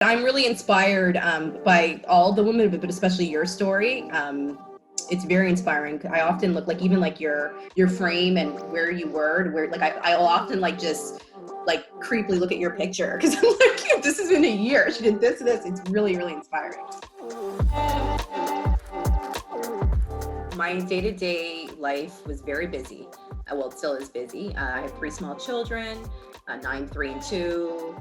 I'm really inspired by all the women, but especially your story. It's very inspiring. I often look like even like your frame and where you were, to where like I'll often like just like creepily look at your picture because I'm like, this has been a year. She did this. It's really, really inspiring. My day-to-day life was very busy. Well, it still is busy. I have 3 small children, 9, 3, and 2.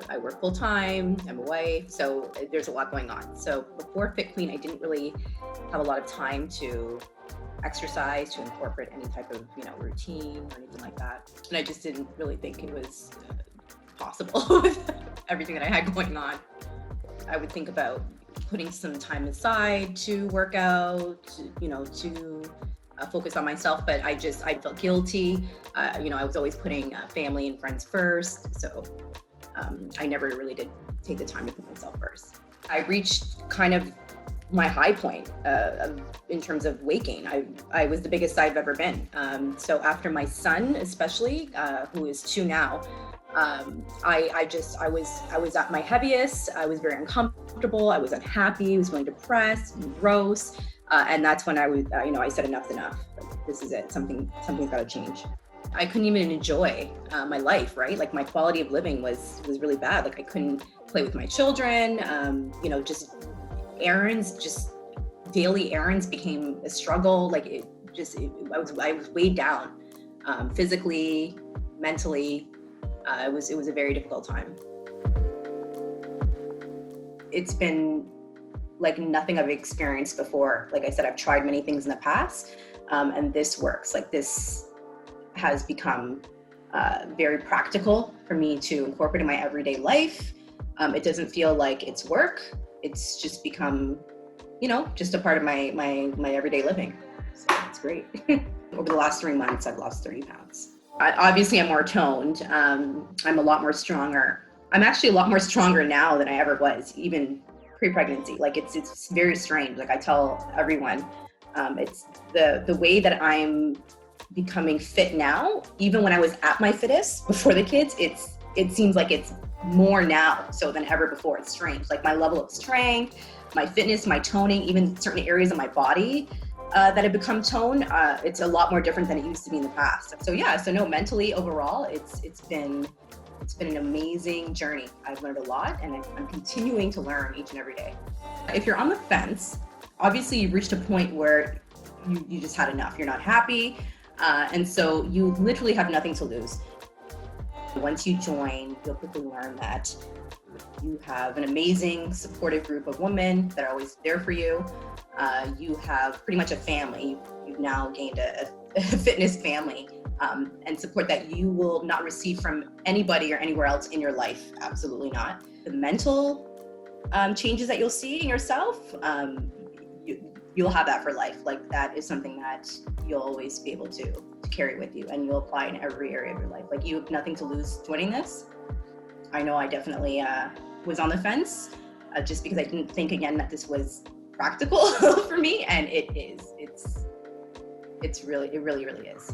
I work full time. I'm a wife, so there's a lot going on. So before Fit Queen, I didn't really have a lot of time to exercise, to incorporate any type of routine or anything like that. And I just didn't really think it was possible with everything that I had going on. I would think about putting some time aside to work out, to focus on myself, but I felt guilty. I was always putting family and friends first, so I never really did take the time to put myself first. I reached kind of my high point in terms of weight gain. I was the biggest I've ever been. So after my son, especially, who is 2 now, I was at my heaviest. I was very uncomfortable. I was unhappy. I was feeling depressed and gross. And that's when I said enough's enough. Like, this is it. Something's got to change. I couldn't even enjoy my life, right? Like my quality of living was really bad. Like I couldn't play with my children. Just errands, just daily errands became a struggle. Like I was weighed down, physically, mentally. It was a very difficult time. It's been like nothing I've experienced before. Like I said, I've tried many things in the past, and this works. Like this has become very practical for me to incorporate in my everyday life. It doesn't feel like it's work. It's just become, just a part of my everyday living. So it's great. Over the last 3 months, I've lost 30 pounds. Obviously, I'm more toned. I'm a lot more stronger. I'm actually a lot more stronger now than I ever was, even pre-pregnancy. Like it's very strange. Like I tell everyone, it's the way that I'm becoming fit now. Even when I was at my fittest before the kids, it seems like it's more now so than ever before. It's strange. Like my level of strength, my fitness, my toning, even certain areas of my body that have become toned, it's a lot more different than it used to be in the past. So no, mentally overall, it's been an amazing journey. I've learned a lot, and I'm continuing to learn each and every day. If you're on the fence, obviously you've reached a point where you just had enough. You're not happy, and so you literally have nothing to lose. Once you join, you'll quickly learn that you have an amazing, supportive group of women that are always there for you. You have pretty much a family. You've now gained a fitness family, and support that you will not receive from anybody or anywhere else in your life. Absolutely not. The mental changes that you'll see in yourself, you'll have that for life. Like that is something that you'll always be able to carry with you, and you'll apply in every area of your life. Like you have nothing to lose joining this. I know I definitely was on the fence just because I didn't think again that this was practical for me, and it is. It really is.